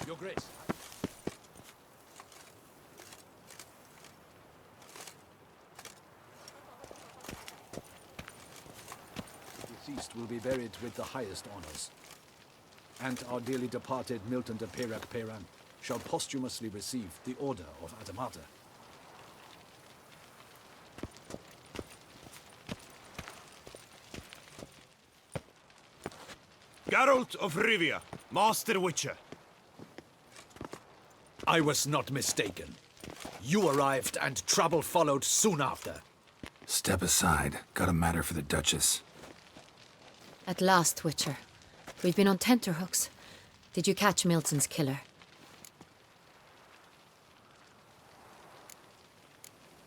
Your Grace. The deceased will be buried with the highest honors. And our dearly departed Milton de Peyrac-Peyran shall posthumously receive the Order of Adamata. Geralt of Rivia, Master Witcher. I was not mistaken. You arrived and trouble followed soon after. Step aside. Got a matter for the Duchess. At last, Witcher. We've been on tenterhooks. Did you catch Milton's killer?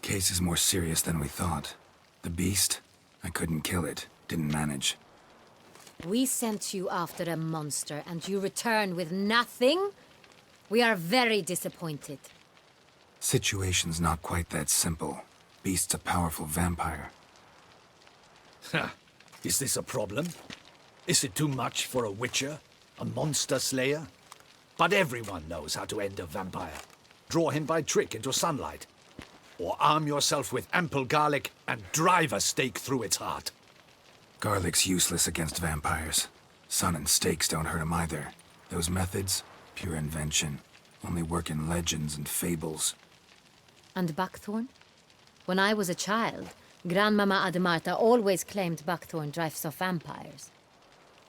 Case is more serious than we thought. The beast? I couldn't kill it. Didn't manage. We sent you after a monster, and you return with nothing? We are very disappointed. Situation's not quite that simple. Beast's a powerful vampire. Ha! Is this a problem? Is it too much for a witcher? A monster slayer? But everyone knows how to end a vampire. Draw him by trick into sunlight. Or arm yourself with ample garlic and drive a stake through its heart. Garlic's useless against vampires. Sun and stakes don't hurt him either. Those methods, pure invention. Only work in legends and fables. And buckthorn? When I was a child, Grandmama Adamarta always claimed buckthorn drives off vampires.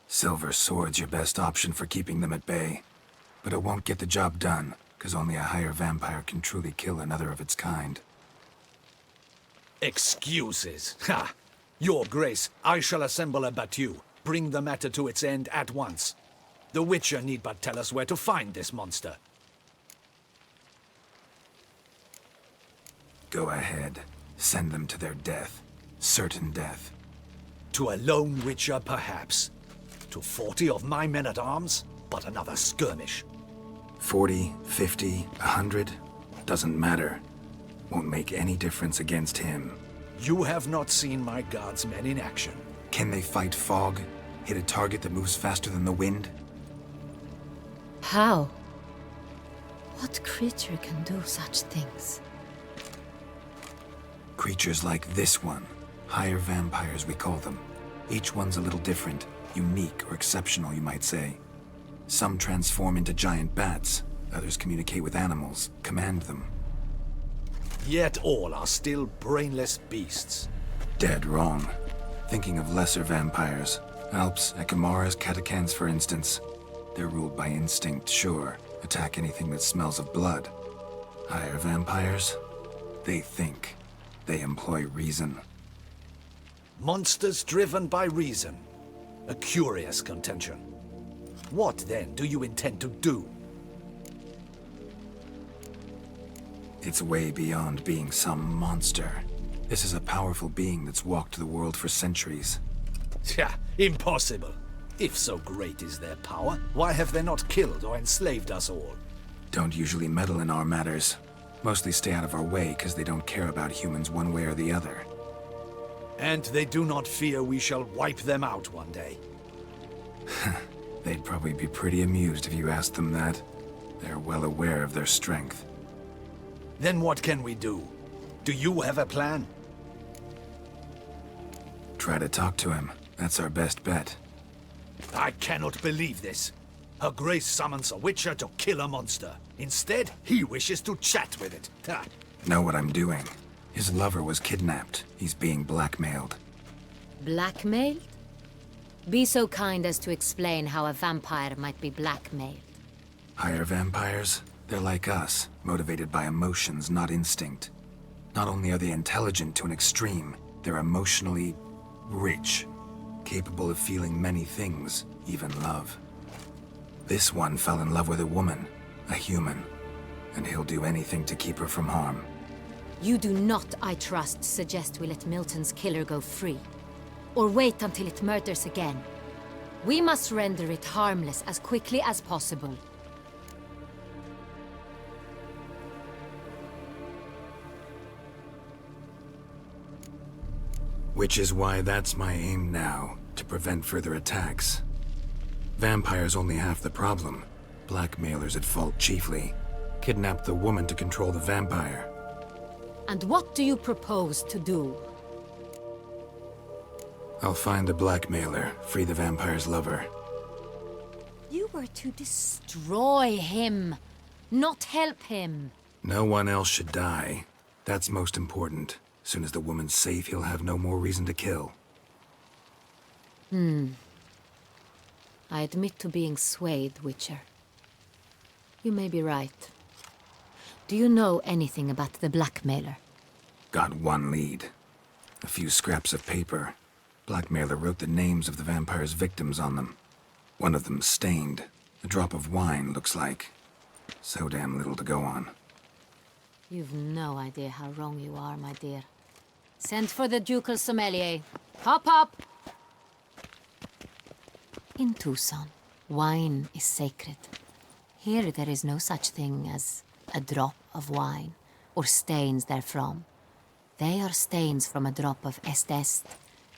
Silver sword's your best option for keeping them at bay. But it won't get the job done, because only a higher vampire can truly kill another of its kind. Excuses. Ha! Your Grace, I shall assemble a battue. Bring the matter to its end at once. The Witcher need but tell us where to find this monster. Go ahead. Send them to their death. Certain death. To a lone Witcher, perhaps. To 40 of my men-at-arms, but another skirmish. 40, 50, 100, doesn't matter. Won't make any difference against him. You have not seen my guardsmen in action. Can they fight fog? Hit a target that moves faster than the wind? How? What creature can do such things? Creatures like this one. Higher vampires, we call them. Each one's a little different. Unique or exceptional, you might say. Some transform into giant bats. Others communicate with animals, command them. Yet all are still brainless beasts. Dead wrong. Thinking of lesser vampires. Alps, Ekamaras, Catacans, for instance. They're ruled by instinct, sure. Attack anything that smells of blood. Higher vampires? They think. They employ reason. Monsters driven by reason. A curious contention. What, then, do you intend to do? It's way beyond being some monster. This is a powerful being that's walked the world for centuries. Yeah, impossible. If so great is their power, why have they not killed or enslaved us all? Don't usually meddle in our matters. Mostly stay out of our way because they don't care about humans one way or the other. And they do not fear we shall wipe them out one day. They'd probably be pretty amused if you asked them that. They're well aware of their strength. Then what can we do? Do you have a plan? Try to talk to him. That's our best bet. I cannot believe this. Her Grace summons a Witcher to kill a monster. Instead, he wishes to chat with it. Ha. Know what I'm doing. His lover was kidnapped. He's being blackmailed. Blackmailed? Be so kind as to explain how a vampire might be blackmailed. Higher vampires? They're like us, motivated by emotions, not instinct. Not only are they intelligent to an extreme, they're emotionally rich, capable of feeling many things, even love. This one fell in love with a woman, a human, and he'll do anything to keep her from harm. You do not, I trust, suggest we let Milton's killer go free. Or wait until it murders again. We must render it harmless as quickly as possible. Which is why that's my aim now, to prevent further attacks. Vampires only half the problem. Blackmailers at fault chiefly. Kidnapped the woman to control the vampire. And what do you propose to do? I'll find the blackmailer, free the vampire's lover. You were to destroy him, not help him. No one else should die. That's most important. Soon as the woman's safe, he'll have no more reason to kill. I admit to being swayed, Witcher. You may be right. Do you know anything about the blackmailer? Got one lead. A few scraps of paper. Blackmailer wrote the names of the vampire's victims on them. One of them stained. A drop of wine, looks like. So damn little to go on. You've no idea how wrong you are, my dear. Send for the ducal sommelier. Hop, hop! In Tucson, wine is sacred. Here there is no such thing as a drop of wine, or stains therefrom. They are stains from a drop of Est,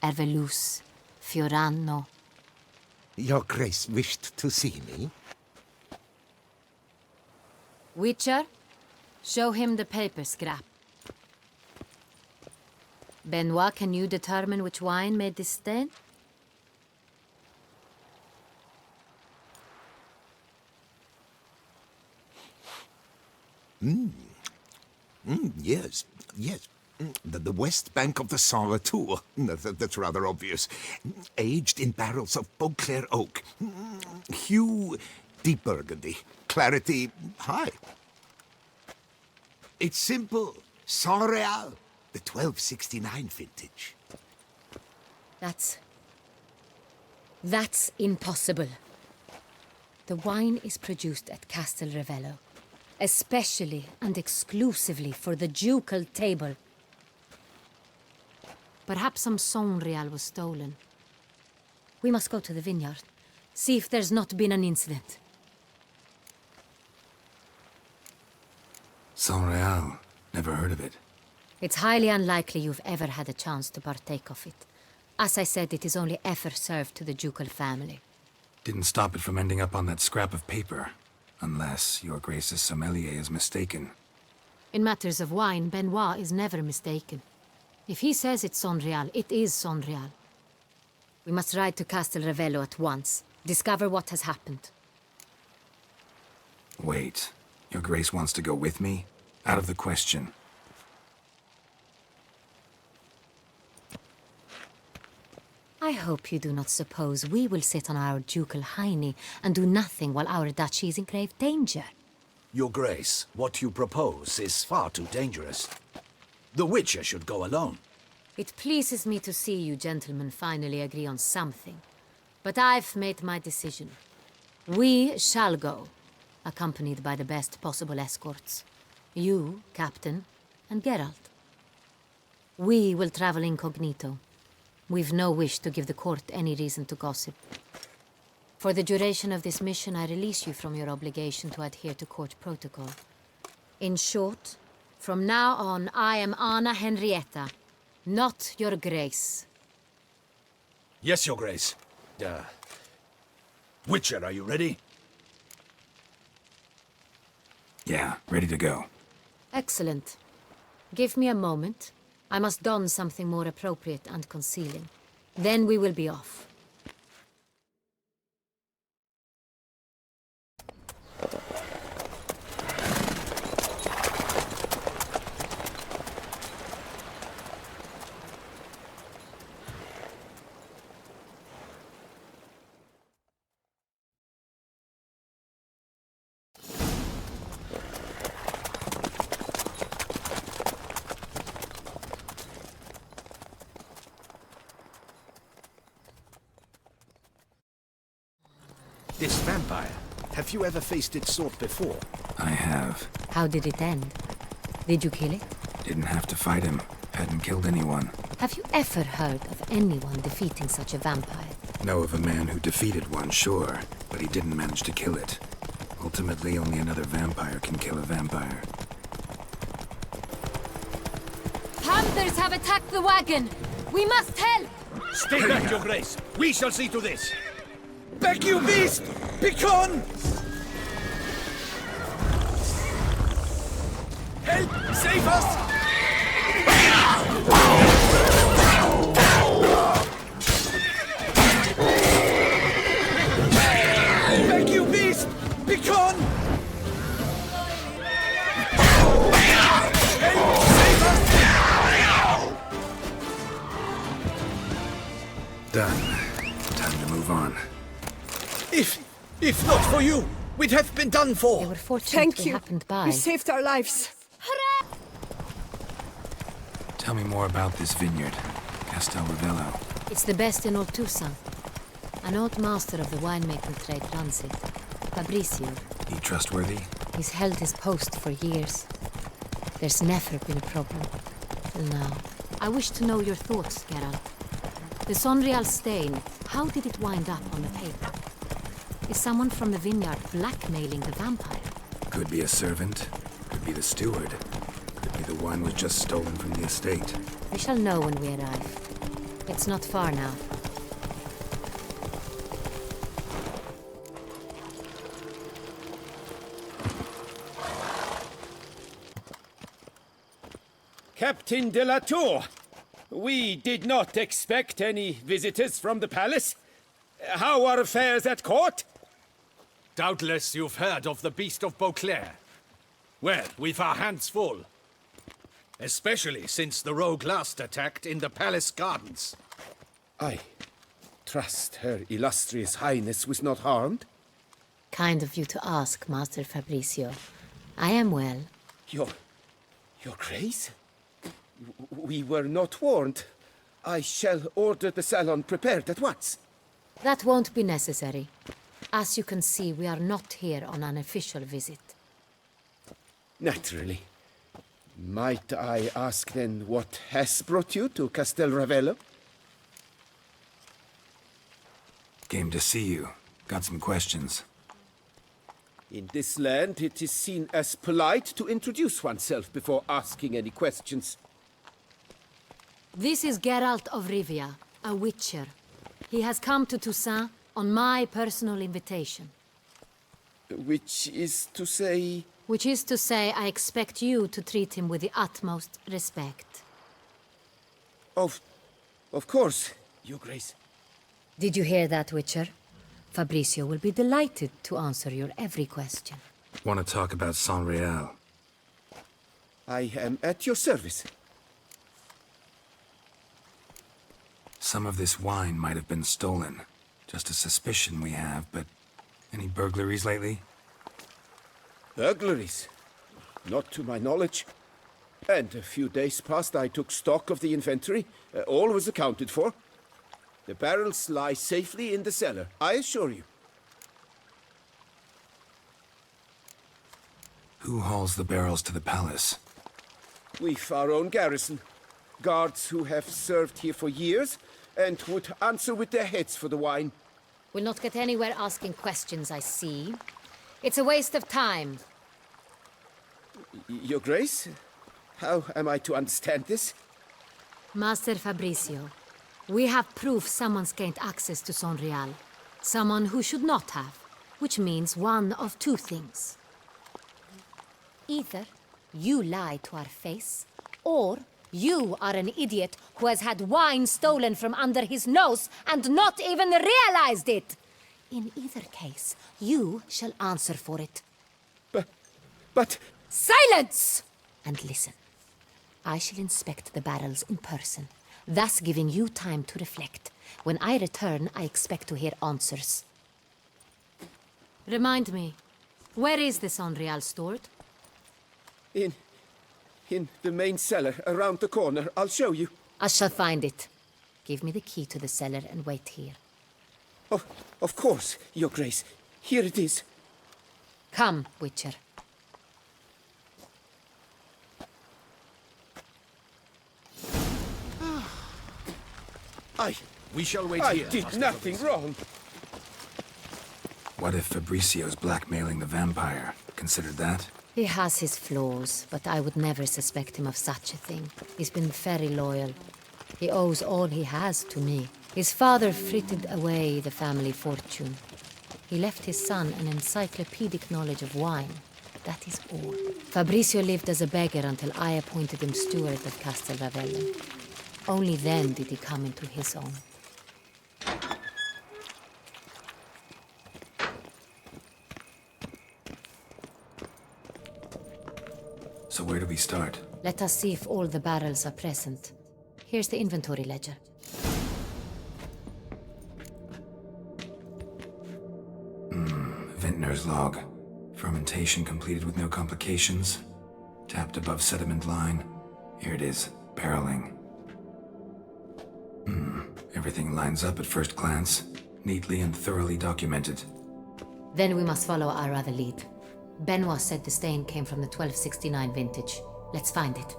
Ervelus, Fiorano. Your Grace wished to see me? Witcher, show him the paper scrap. Benoit, can you determine which wine made this stain? Yes, yes. The west bank of the Saint Retour. That's rather obvious. Aged in barrels of Beauclair oak. Hue, deep burgundy. Clarity, high. It's simple. St. Real, the 1269 vintage. That's impossible. The wine is produced at Castel Ravello, especially and exclusively for the ducal table. Perhaps some St. Real was stolen. We must go to the vineyard, see if there's not been an incident. St. Real. Never heard of it. It's highly unlikely you've ever had a chance to partake of it. As I said, it is only ever served to the ducal family. Didn't stop it from ending up on that scrap of paper. Unless your Grace's sommelier is mistaken. In matters of wine, Benoit is never mistaken. If he says it's St. Real, it is St. Real. We must ride to Castel Ravello at once. Discover what has happened. Wait. Your Grace wants to go with me? Out of the question. I hope you do not suppose we will sit on our ducal hiney and do nothing while our duchy is in grave danger. Your Grace, what you propose is far too dangerous. The Witcher should go alone. It pleases me to see you gentlemen finally agree on something. But I've made my decision. We shall go, accompanied by the best possible escorts. You, Captain, and Geralt. We will travel incognito. We've no wish to give the court any reason to gossip. For the duration of this mission, I release you from your obligation to adhere to court protocol. In short, from now on, I am Anna Henrietta, not your Grace. Yes, Your Grace. Witcher, are you ready? Yeah, ready to go. Excellent. Give me a moment. I must don something more appropriate and concealing. Then we will be off. This vampire, have you ever faced its sort before? I have. How did it end? Did you kill it? Didn't have to fight him. Hadn't killed anyone. Have you ever heard of anyone defeating such a vampire? Know of a man who defeated one, sure, but he didn't manage to kill it. Ultimately, only another vampire can kill a vampire. Panthers have attacked the wagon! We must help! Stay back, Your Grace. We shall see to this. Back, you beast! Begone! save us! Thank you, beast! Be gone! Save us! Done. Time to move on. If not for you, we'd have been done for. They were fortunate Thank we you. happened by. You saved our lives. Tell me more about this vineyard, Castel Ravello. It's the best in all Toussaint. An old master of the winemaking trade runs it. Fabricio. He trustworthy? He's held his post for years. There's never been a problem. Till now. I wish to know your thoughts, Geralt. The Sonreal stain, how did it wind up on the paper? Is someone from the vineyard blackmailing the vampire? Could be a servant, could be the steward, could be the wine was just stolen from the estate. We shall know when we arrive. It's not far now. Captain de la Tour, we did not expect any visitors from the palace. How are affairs at court? Doubtless you've heard of the Beast of Beauclair. Well, we've our hands full. Especially since the rogue last attacked in the palace gardens. I trust Her Illustrious Highness was not harmed. Kind of you to ask, Master Fabricio. I am well. Your Grace? We were not warned. I shall order the salon prepared at once. That won't be necessary. As you can see, we are not here on an official visit. Naturally. Might I ask then what has brought you to Castel Ravello? Came to see you. Got some questions. In this land, it is seen as polite to introduce oneself before asking any questions. This is Geralt of Rivia, a witcher. He has come to Toussaint on my personal invitation. Which is to say... Which is to say, I expect you to treat him with the utmost respect. Of course, Your Grace. Did you hear that, Witcher? Fabricio will be delighted to answer your every question. Want to talk about Sonreal? I am at your service. Some of this wine might have been stolen. Just a suspicion we have, but any burglaries lately? Burglaries? Not to my knowledge. And a few days past I took stock of the inventory. All was accounted for. The barrels lie safely in the cellar, I assure you. Who hauls the barrels to the palace? We've our own garrison. Guards who have served here for years and would answer with their heads for the wine. We'll not get anywhere asking questions, I see. It's a waste of time. Your Grace? How am I to understand this? Master Fabricio, we have proof someone's gained access to Sonreal. Someone who should not have. Which means one of two things. Either you lie to our face, or you are an idiot who has had wine stolen from under his nose and not even realized it. In either case, you shall answer for it. But... Silence! And listen. I shall inspect the barrels in person, thus giving you time to reflect. When I return, I expect to hear answers. Remind me, where is the Sonreal stored? In the main cellar, around the corner. I'll show you. I shall find it. Give me the key to the cellar and wait here. Of course, Your Grace. Here it is. Come, Witcher. We shall wait I here. did Master nothing Fabricio. wrong. What if Fabricio's blackmailing the vampire? Considered that? He has his flaws, but I would never suspect him of such a thing. He's been very loyal. He owes all he has to me. His father frittered away the family fortune. He left his son an encyclopedic knowledge of wine. that is all. Fabrizio lived as a beggar until I appointed him steward of Castel Ravello. Only then did he come into his own. So where do we start? Let us see if all the barrels are present. Here's the inventory ledger. Vintner's log. Fermentation completed with no complications. Tapped above sediment line. Here it is, barreling. Everything lines up at first glance. Neatly and thoroughly documented. Then we must follow our other lead. Benoit said the stain came from the 1269 vintage. Let's find it.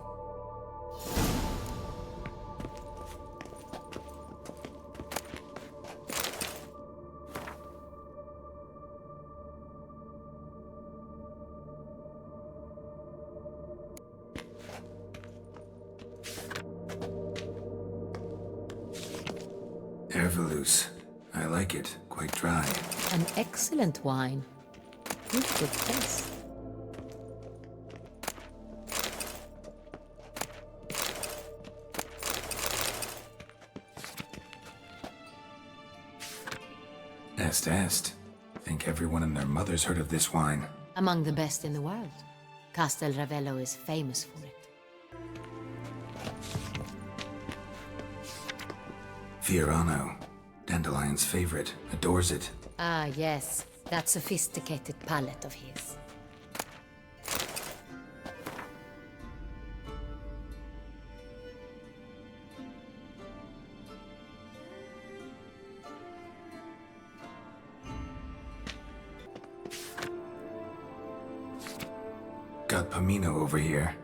Ervelous. I like it. Quite dry. An excellent wine. With good taste. Est. Think everyone and their mother's heard of this wine. Among the best in the world. Castel Ravello is famous for it. Fiorano. Dandelion's favorite. Adores it. Ah, yes. That sophisticated palate of his. Got Pomino over here.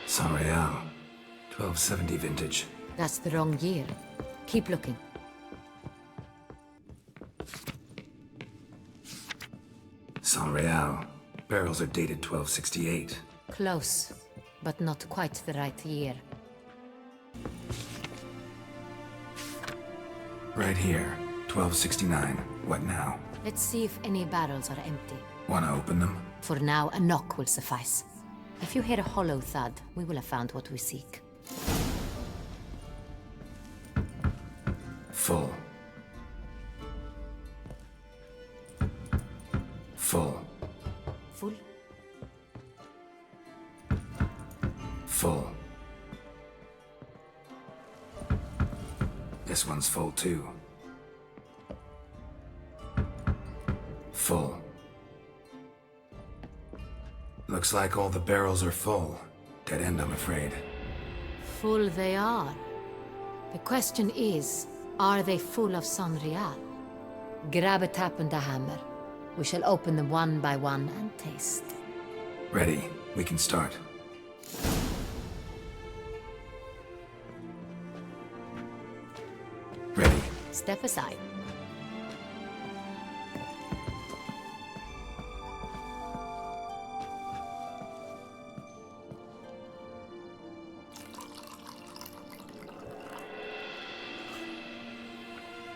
샹그레알. 1270 vintage. That's the wrong year. Keep looking. 샹그레알. Barrels are dated 1268. Close, but not quite the right year. Right here. 1269. What now? Let's see if any barrels are empty. Wanna open them? For now, a knock will suffice. If you hear a hollow thud, we will have found what we seek. Full. Full. Full? Full. This one's full too. Full. Looks like all the barrels are full. Dead end, I'm afraid. Full they are. The question is, are they full of 샹그레알? Grab a tap and a hammer. We shall open them one by one and taste. Ready. We can start. Ready. Step aside.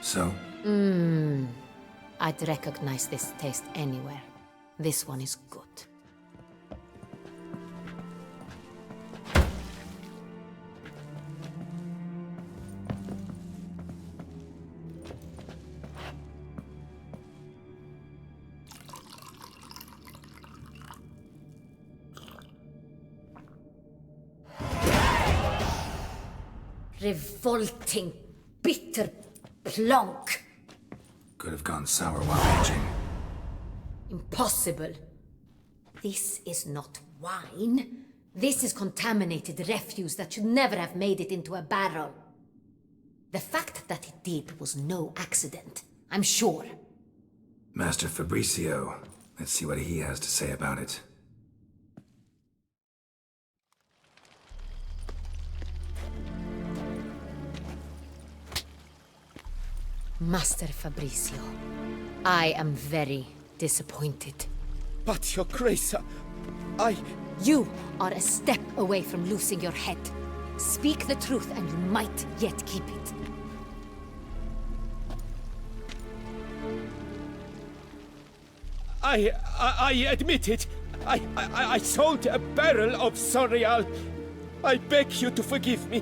So, I'd recognize this taste anywhere. This one is good. Revolting, bitter plonk. could have gone sour while aging. Impossible. This is not wine. This is contaminated refuse that should never have made it into a barrel. The fact that it did was no accident, I'm sure. Master Fabrizio. Let's see what he has to say about it. Master Fabrizio, I am very disappointed. But, Your Grace, You are a step away from losing your head. Speak the truth, and you might yet keep it. I admit it. I sold a barrel of 샹그레알. I beg you to forgive me.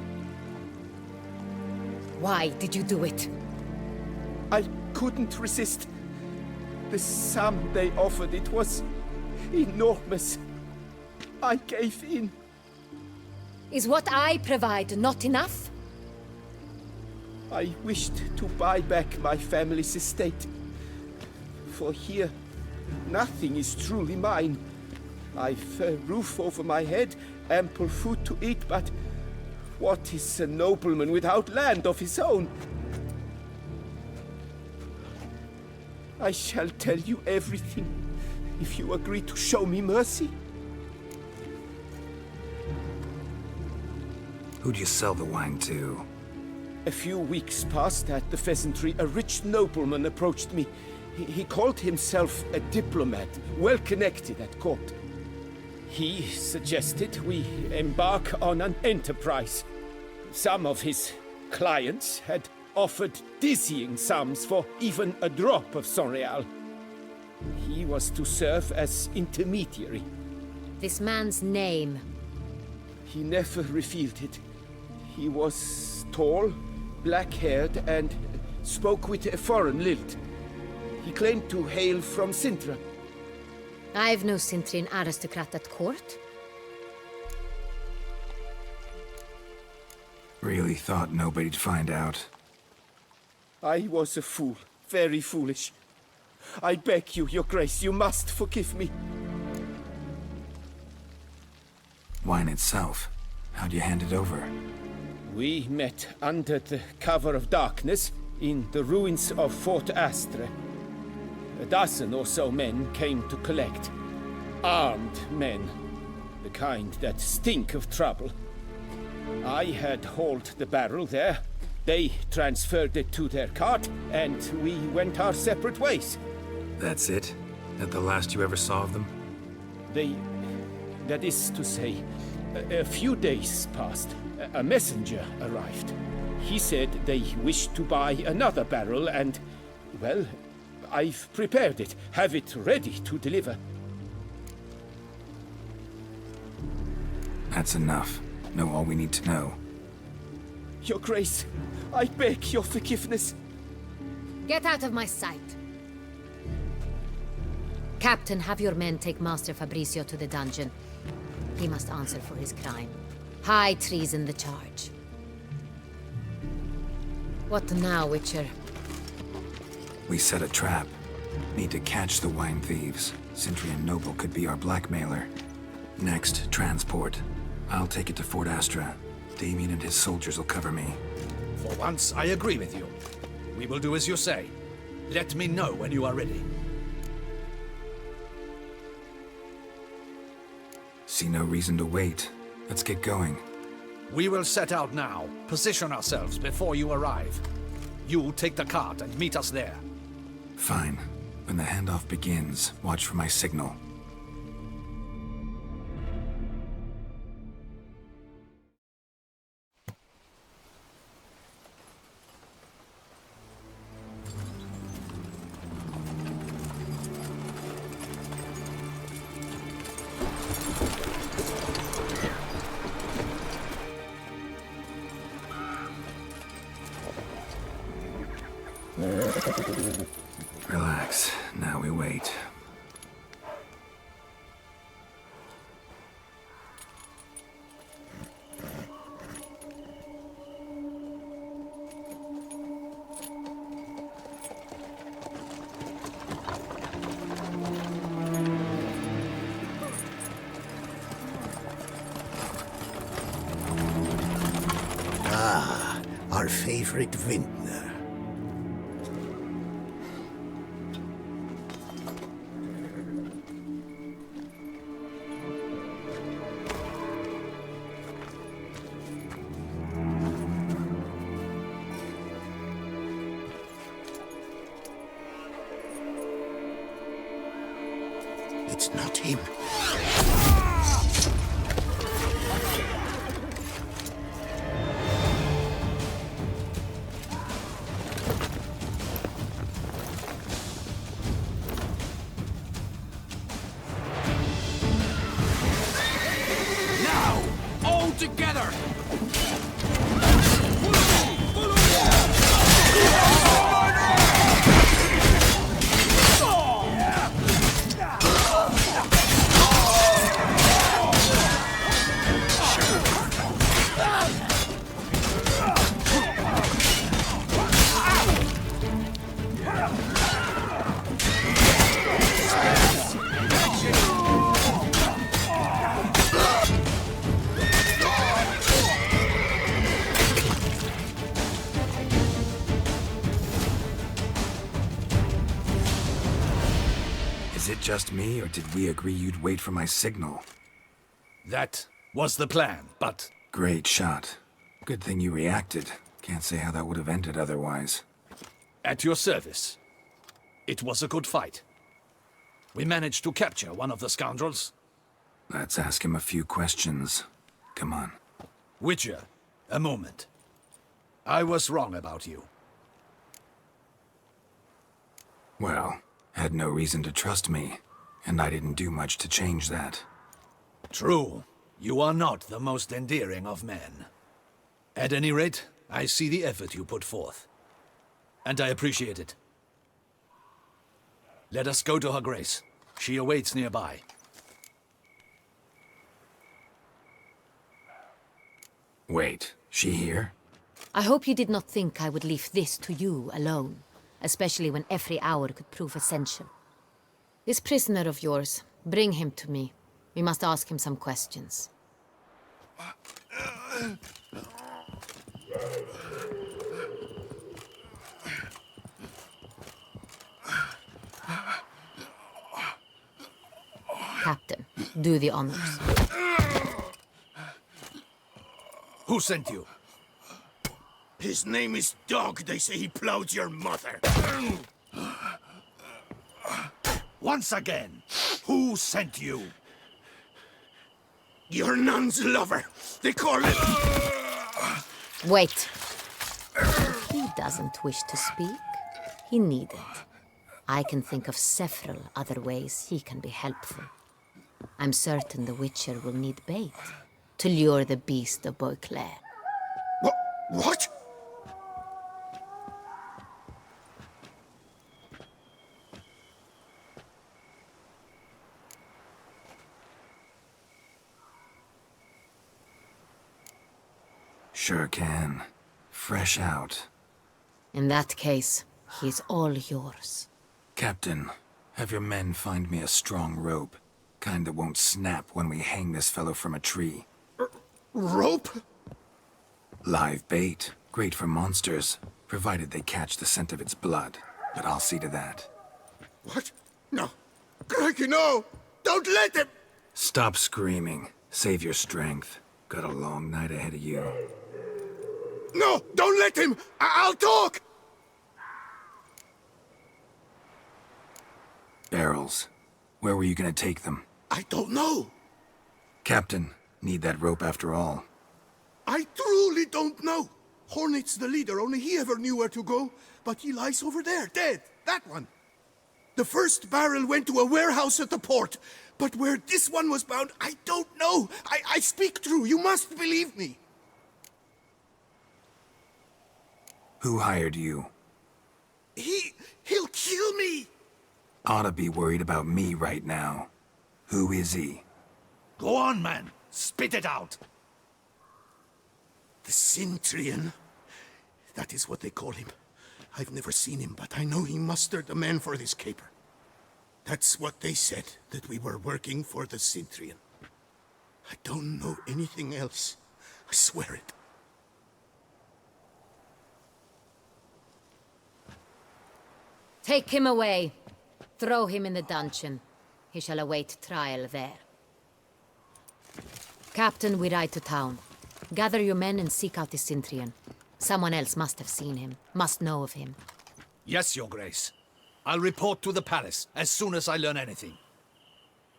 Why did you do it? I couldn't resist. The sum they offered, it was enormous. I gave in. Is what I provide not enough? I wished to buy back my family's estate. For here, nothing is truly mine. I've a roof over my head, ample food to eat, but what is a nobleman without land of his own? I shall tell you everything if you agree to show me mercy. Who'd you sell the wine to? A few weeks past at the pheasantry, a rich nobleman approached me. He called himself a diplomat, well connected at court. He suggested we embark on an enterprise. Some of his clients had offered dizzying sums for even a drop of 샹그레알. He was to serve as intermediary. This man's name. He never revealed it. He was tall, black-haired, and spoke with a foreign lilt. He claimed to hail from Sintra. I've no Sintrian aristocrat at court. Really thought nobody'd find out. I was a fool, very foolish. I beg you, Your Grace, you must forgive me. Wine itself, how'd you hand it over? We met under the cover of darkness in the ruins of Fort Astre. A dozen or so men came to collect. Armed men, the kind that stink of trouble. I had hauled the barrel there. They transferred it to their cart, and we went our separate ways. That's it? That the last you ever saw of them? That is to say, a few days passed. A messenger arrived. He said they wished to buy another barrel and, well, I've prepared it, have it ready to deliver. That's enough. Know all we need to know. Your Grace, I beg your forgiveness. Get out of my sight. Captain, have your men take Master Fabrizio to the dungeon. He must answer for his crime. High treason the charge. What now, Witcher? We set a trap. Need to catch the wine thieves. Sintrian noble could be our blackmailer. Next, transport. I'll take it to Fort Astra. Damien and his soldiers will cover me. For once, I agree with you. We will do as you say. Let me know when you are ready. See no reason to wait. Let's get going. We will set out now. Position ourselves before you arrive. You take the cart and meet us there. Fine. When the handoff begins, watch for my signal. Relax. Now we wait. Our favorite vintner. It's not him. just me, or did we agree you'd wait for my signal? That was the plan, but Great shot. Good thing you reacted. Can't say how that would have ended otherwise. at your service. It was a good fight. We managed to capture one of the scoundrels. Let's ask him a few questions. Come on. Witcher, a moment. I was wrong about you. Well, had no reason to trust me, and I didn't do much to change that. True, you are not the most endearing of men. At any rate, I see the effort you put forth. And I appreciate it. Let us go to her grace. She awaits nearby. Wait, she here? I hope you did not think I would leave this to you alone, especially when every hour could prove essential. This prisoner of yours, bring him to me. We must ask him some questions. Captain, do the honors. Who sent you? His name is Dog. They say he plowed your mother. Once again, who sent you? Your nun's lover. They call it... Wait. If he doesn't wish to speak, he needn't. I can think of several other ways he can be helpful. I'm certain the Witcher will need bait to lure the beast of Beauclair. What? Sure can. Fresh out. In that case, he's all yours. Captain, have your men find me a strong rope. Kind that won't snap when we hang this fellow from a tree. Rope? Live bait. Great for monsters, provided they catch the scent of its blood. But I'll see to that. What? No. Crikey, no! Don't let him! Stop screaming. Save your strength. Got a long night ahead of you. No! Don't let him! I'll talk! Barrels. Where were you gonna take them? I don't know. Captain, need that rope after all. I truly don't know. Hornet's the leader, only he ever knew where to go. But he lies over there, dead. That one. The first barrel went to a warehouse at the port. But where this one was bound, I don't know. I speak true. You must believe me. Who hired you? He'll kill me. Oughta be worried about me right now. Who is he? Go on, man. Spit it out. The Cintrian. That is what they call him. I've never seen him, but I know he mustered the men for this caper. That's what they said, that we were working for the Cintrian. I don't know anything else. I swear it. Take him away. Throw him in the dungeon. He shall await trial there. Captain, we ride to town. Gather your men and seek out the Cintrian. Someone else must have seen him, must know of him. Yes, Your Grace. I'll report to the palace as soon as I learn anything.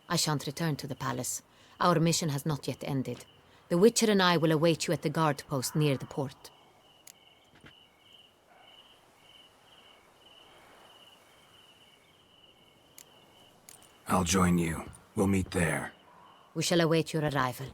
I shan't return to the palace. Our mission has not yet ended. The Witcher and I will await you at the guard post near the port. I'll join you. We'll meet there. We shall await your arrival.